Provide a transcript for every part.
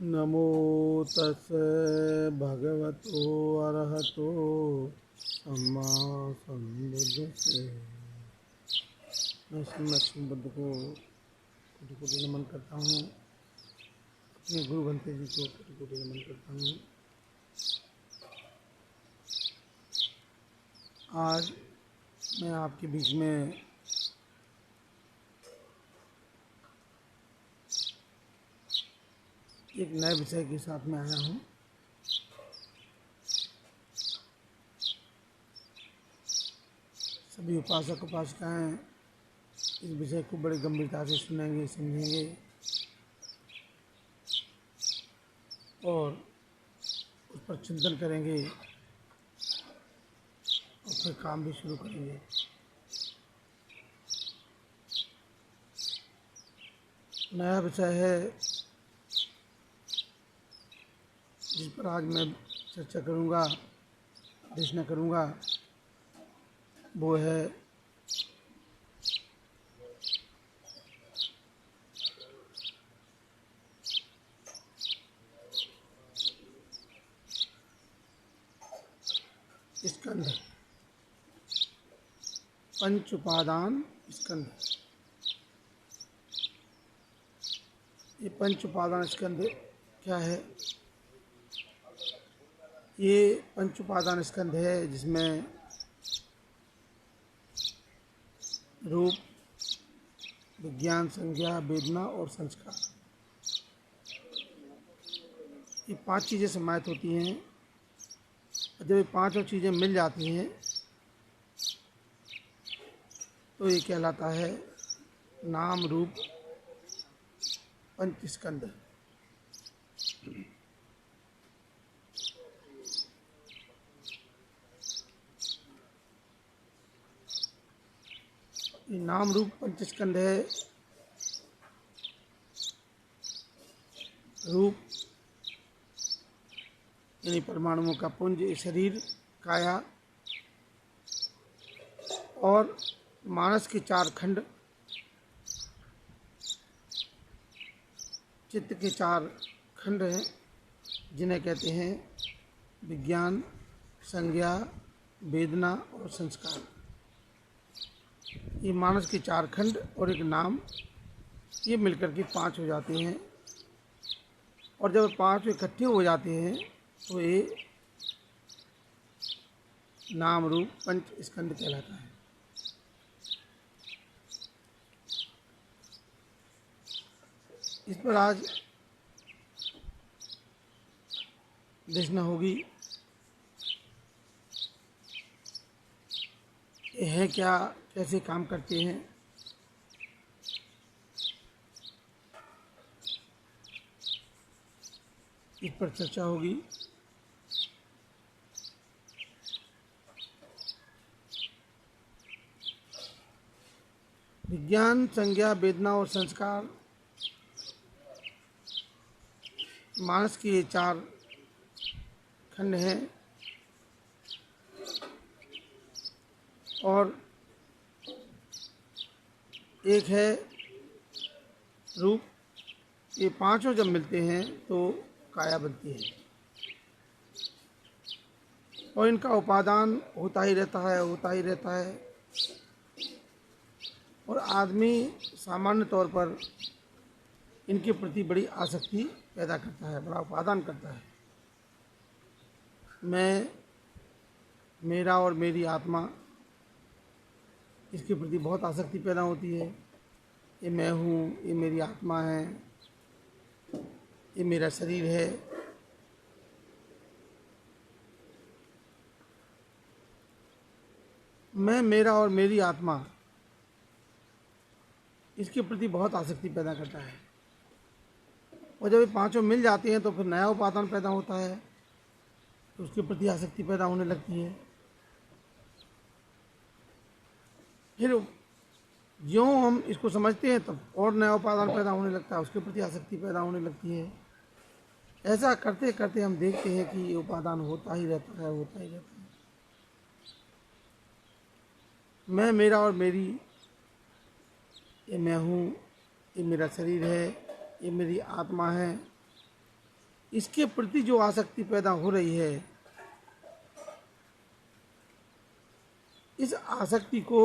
नमो तस्से भगवतो अरहतो सम्मा संबुद्धस्से। मैं श्री लक्ष्मी बुद्ध को कोटि कोटि नमन करता हूँ। अपने गुरु बंते जी को कोटि कोटि नमन करता हूँ। आज मैं आपके बीच में एक नए विषय के साथ में आया हूँ। सभी उपासक उपासिकाएं इस विषय को बड़ी गंभीरता से सुनेंगे, समझेंगे और उस पर चिंतन करेंगे और फिर काम भी शुरू करेंगे। नया विषय है जिस पर आज मैं चर्चा करूँगा, देशना करूँगा, वो है स्कंध, पंच उपादान स्कंध। ये पंच उपादान स्कंध क्या है? ये पंच उपादान स्कंध है जिसमें रूप, विज्ञान, संज्ञा, वेदना और संस्कार, ये पांच चीज़ें समाहित होती हैं। जब ये पांचों चीज़ें मिल जाती हैं तो ये कहलाता है नाम रूप पंच स्कंध। ये नाम रूप पंच स्कंध है। रूप यानी परमाणुओं का पुंज, शरीर, काया और मानस के चार खंड, चित्त के चार खंड हैं जिन्हें कहते हैं विज्ञान, संज्ञा, वेदना और संस्कार। ये मानस के चार खंड और एक नाम, ये मिलकर के पांच हो जाते हैं। और जब पांच इकट्ठे हो जाते हैं तो ये नाम रूप पंच स्कंध कहलाता है। इस पर आज देखना होगी ये है क्या, कैसे काम करते हैं। इस पर चर्चा होगी। विज्ञान, संज्ञा, वेदना और संस्कार, मानस के ये चार खंड हैं। और एक है रूप। ये पांचों जब मिलते हैं तो काया बनती है और इनका उपादान होता ही रहता है, होता ही रहता है। और आदमी सामान्य तौर पर इनके प्रति बड़ी आसक्ति पैदा करता है, बड़ा उपादान करता है। मैं, मेरा और मेरी आत्मा, इसके प्रति बहुत आसक्ति पैदा होती है। ये मैं हूँ, ये मेरी आत्मा है, ये मेरा शरीर है। मैं, मेरा और मेरी आत्मा, इसके प्रति बहुत आसक्ति पैदा करता है। और जब ये पांचों मिल जाते हैं तो फिर नया उपादान पैदा होता है, तो उसके प्रति आसक्ति पैदा होने लगती है। फिर ज्यों हम इसको समझते हैं तब और नया उपादान पैदा होने लगता है, उसके प्रति आसक्ति पैदा होने लगती है। ऐसा करते करते हम देखते हैं कि ये उपादान होता ही रहता है, होता ही रहता है। मैं, मेरा और मेरी, ये मैं हूँ, ये मेरा शरीर है, ये मेरी आत्मा है। इसके प्रति जो आसक्ति पैदा हो रही है, इस आसक्ति को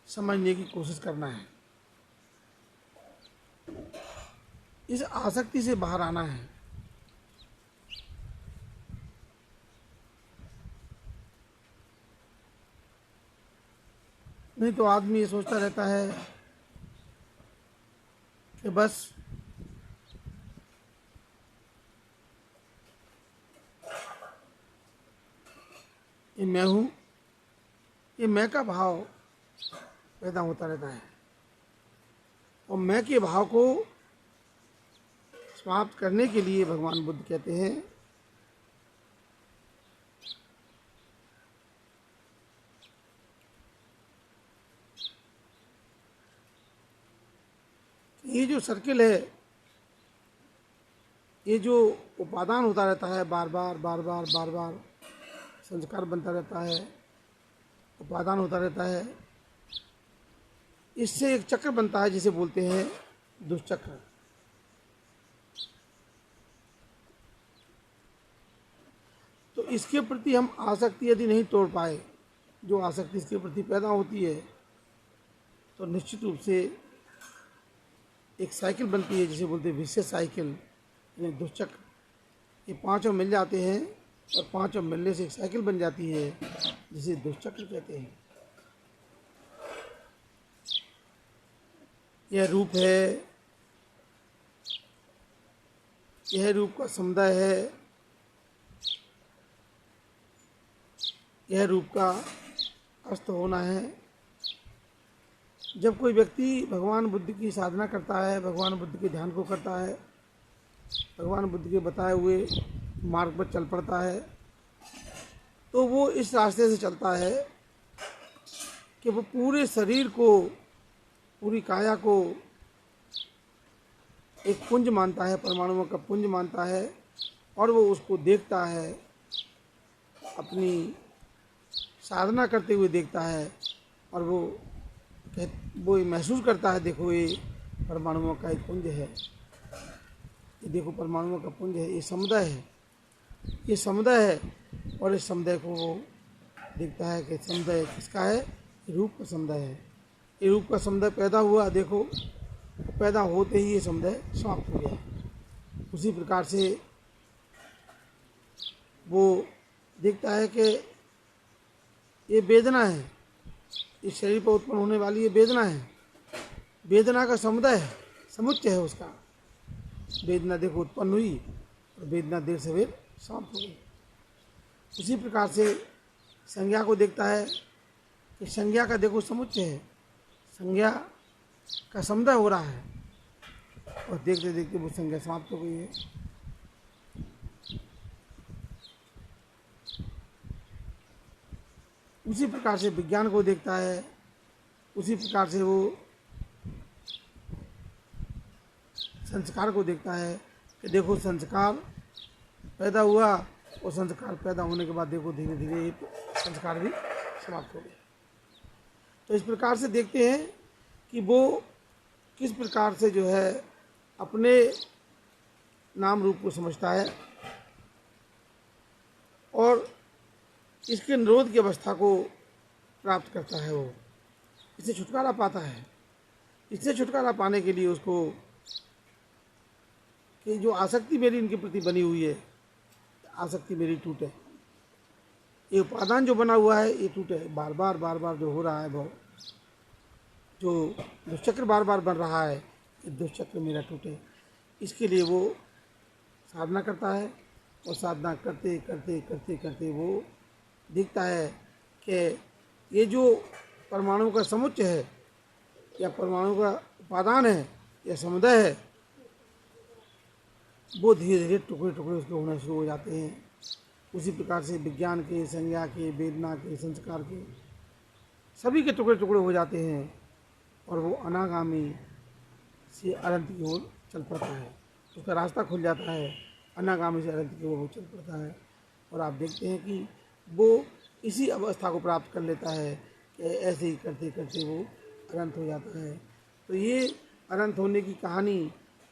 समझने की कोशिश करना है, इस आसक्ति से बाहर आना है। नहीं तो आदमी ये सोचता रहता है कि बस ये मैं हूँ, ये मैं का भाव पैदा होता रहता है। और मैं के भाव को समाप्त करने के लिए भगवान बुद्ध कहते हैं ये जो सर्किल है, ये जो उपादान होता रहता है, बार बार बार बार बार बार संस्कार बनता रहता है, उपादान होता रहता है, इससे एक चक्र बनता है जिसे बोलते हैं दुष्चक्र। तो इसके प्रति हम आसक्ति यदि नहीं तोड़ पाए, जो आसक्ति इसके प्रति पैदा होती है, तो निश्चित रूप से एक साइकिल बनती है जिसे बोलते हैं विशेष साइकिल, यानी दुष्चक्र। ये पांचों मिल जाते हैं और पांचों मिलने से एक साइकिल बन जाती है जिसे दुष्चक्र कहते हैं। यह रूप है, यह रूप का समुदाय है, यह रूप का अस्त होना है। जब कोई व्यक्ति भगवान बुद्ध की साधना करता है, भगवान बुद्ध के ध्यान को करता है, भगवान बुद्ध के बताए हुए मार्ग पर चल पड़ता है, तो वो इस रास्ते से चलता है कि वो पूरे शरीर को, पूरी काया को एक पुंज मानता है, परमाणुओं का पुंज मानता है, और वो उसको देखता है, अपनी साधना करते हुए देखता है, और वो महसूस करता है, देखो ये परमाणुओं का एक पुंज है, ये देखो परमाणुओं का पुंज है, ये समुदाय है, ये समुदाय है। और इस समुदाय को वो देखता है कि समुदाय किसका है, रूप का समुदाय है। ये रूप का समुदाय पैदा हुआ, देखो पैदा होते ही ये समुदाय समाप्त हो गया। उसी प्रकार से वो देखता है कि ये वेदना है, इस शरीर पर उत्पन्न होने वाली ये वेदना है, वेदना का समुदाय है, समुच्चय है उसका। वेदना देखो उत्पन्न हुई और वेदना देर सवेर समाप्त हो गई। उसी प्रकार से संज्ञा को देखता है कि संज्ञा का देखो समुच्चय है, संज्ञा का समुदाय हो रहा है, और देखते देखते वो संज्ञा समाप्त हो गई है। उसी प्रकार से विज्ञान को देखता है, उसी प्रकार से वो संस्कार को देखता है कि देखो संस्कार पैदा हुआ, और संस्कार पैदा होने के बाद देखो धीरे धीरे संस्कार भी समाप्त हो गए। तो इस प्रकार से देखते हैं कि वो किस प्रकार से जो है अपने नाम रूप को समझता है और इसके निरोध की अवस्था को प्राप्त करता है। वो इससे छुटकारा पाता है। इससे छुटकारा पाने के लिए उसको कि जो आसक्ति मेरी इनके प्रति बनी हुई है, आसक्ति मेरी टूटे, ये उपादान जो बना हुआ है ये टूटे। बार बार जो हो रहा है, वो जो दुष्चक्र बार बार बन रहा है, ये दुष्चक्र मेरा टूटे, इसके लिए वो साधना करता है। और साधना करते करते करते करते वो दिखता है कि ये जो परमाणु का समुच्चय है या परमाणु का उपादान है या समुदाय है, वो धीरे धीरे टुकड़े टुकड़े उसके होना शुरू हो जाते हैं। उसी प्रकार से विज्ञान के, संज्ञा के, वेदना के, संस्कार के, सभी के टुकड़े टुकड़े हो जाते हैं और वो अनागामी से अनंत की ओर चल पड़ता है। उसका रास्ता खुल जाता है, अनागामी से अनंत की ओर वो चल पड़ता है। और आप देखते हैं कि वो इसी अवस्था को प्राप्त कर लेता है कि ऐसे ही करते करते वो अनंत हो जाता है। तो ये अनंत होने की कहानी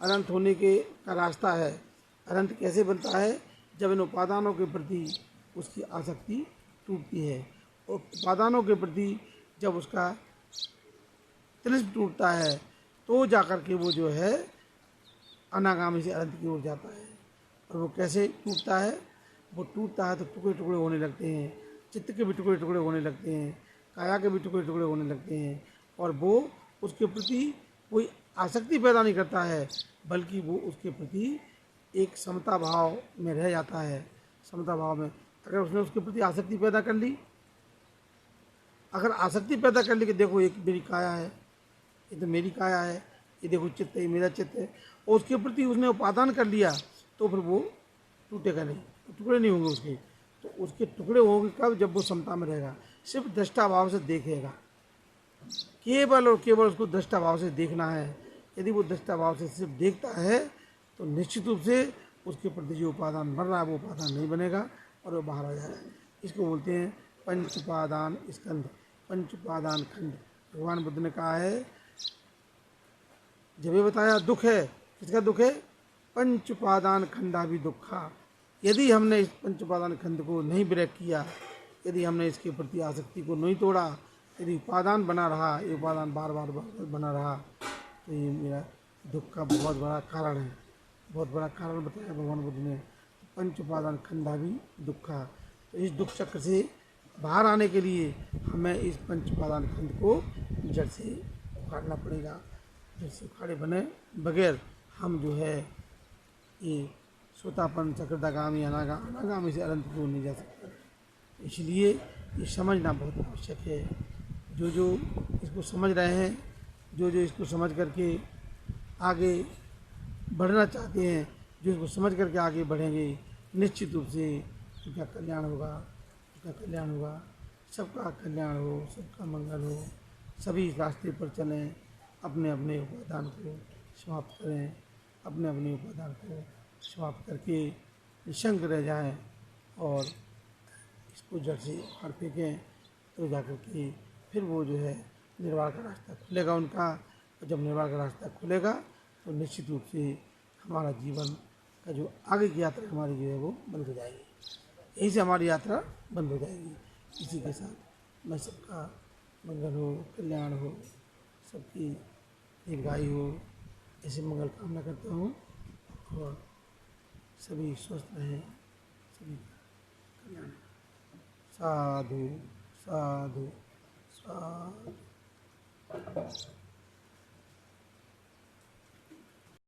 अनंत होने के का रास्ता है। अनंत कैसे बनता है? जब इन उपादानों के प्रति उसकी आसक्ति टूटती है, और उपादानों के प्रति जब उसका तिलिस्म टूटता है तो जाकर के वो जो है अनागामी से अनंत की ओर जाता है। और वो कैसे टूटता है? वो टूटता है तो टुकड़े टुकड़े होने लगते हैं, चित्त के भी टुकड़े टुकड़े होने लगते हैं, काया के भी टुकड़े टुकड़े होने लगते हैं, और वो उसके प्रति कोई आसक्ति पैदा नहीं करता है, बल्कि वो उसके प्रति एक समता भाव में रह जाता है। समता भाव में अगर उसने उसके प्रति आसक्ति पैदा कर ली, अगर आसक्ति पैदा कर ली कि देखो एक मेरी काया है, ये तो मेरी काया है, ये देखो चित्त है, ये मेरा चित्त है, और उसके प्रति उसने उपादान कर लिया, तो फिर वो टूटेगा नहीं, टुकड़े नहीं होंगे उसके। तो उसके टुकड़े होंगे कब? जब वो समता में रहेगा, सिर्फ दृष्टा भाव से देखेगा, केवल और केवल उसको दृष्टा भाव से देखना है। यदि वो दृष्टा भाव से सिर्फ देखता है तो निश्चित रूप से उसके प्रति जो उपादान बन रहा है वो उपादान नहीं बनेगा और वो बाहर आ जाएगा। इसको बोलते हैं पंच उपादान स्कंध, पंच उपादान खंड। भगवान बुद्ध ने कहा है, जब ये बताया दुख है, किसका दुख है? पंच उपादान खंडा भी दुखा। यदि हमने इस पंच उपादान खंड को नहीं ब्रेक किया, यदि हमने इसके प्रति आसक्ति को नहीं तोड़ा, यदि उपादान बना रहा, ये उपादान बार बार बना रहा, तो ये मेरा दुख का बहुत बड़ा कारण है। बहुत बड़ा कारण बताया भगवान बुद्ध ने, पंच उपादान खंडा भी दुखा। तो इस दुख चक्र से बाहर आने के लिए हमें इस पंच उपादान खंड को जड़ से उखाड़ना पड़ेगा। जड़ से उखाड़े बने बगैर हम जो है ये सोतापन चक्रदागामी अनागामी से अनंत दूर नहीं जा सकता। इसलिए ये समझना बहुत आवश्यक है। जो जो इसको समझ रहे हैं, जो जो इसको समझ करके आगे बढ़ना चाहते हैं, जो इसको समझ करके आगे बढ़ेंगे, निश्चित रूप से उनका कल्याण होगा, उनका कल्याण होगा। सबका कल्याण हो, सबका मंगल हो, सभी इस रास्ते पर चलें, अपने अपने उपादान को समाप्त करें, अपने अपने उपादान को समाप्त करके निशंक रह जाएं और इसको जड़ से उखाड़ फेंकें, तो जाकर के फिर वो जो है निर्वाण का रास्ता खुलेगा उनका। और जब निर्वाण का रास्ता खुलेगा तो निश्चित रूप से हमारा जीवन का जो आगे की यात्रा हमारी जो है वो बंद हो जाएगी, यहीं से हमारी यात्रा बंद हो जाएगी। इसी के साथ मैं सबका मंगल हो, कल्याण हो, सबकी दीर्घायु हो, ऐसे मंगल कामना करता हूँ। और सभी स्वस्थ रहें, सभी कल्याण। साधु साधु साधु।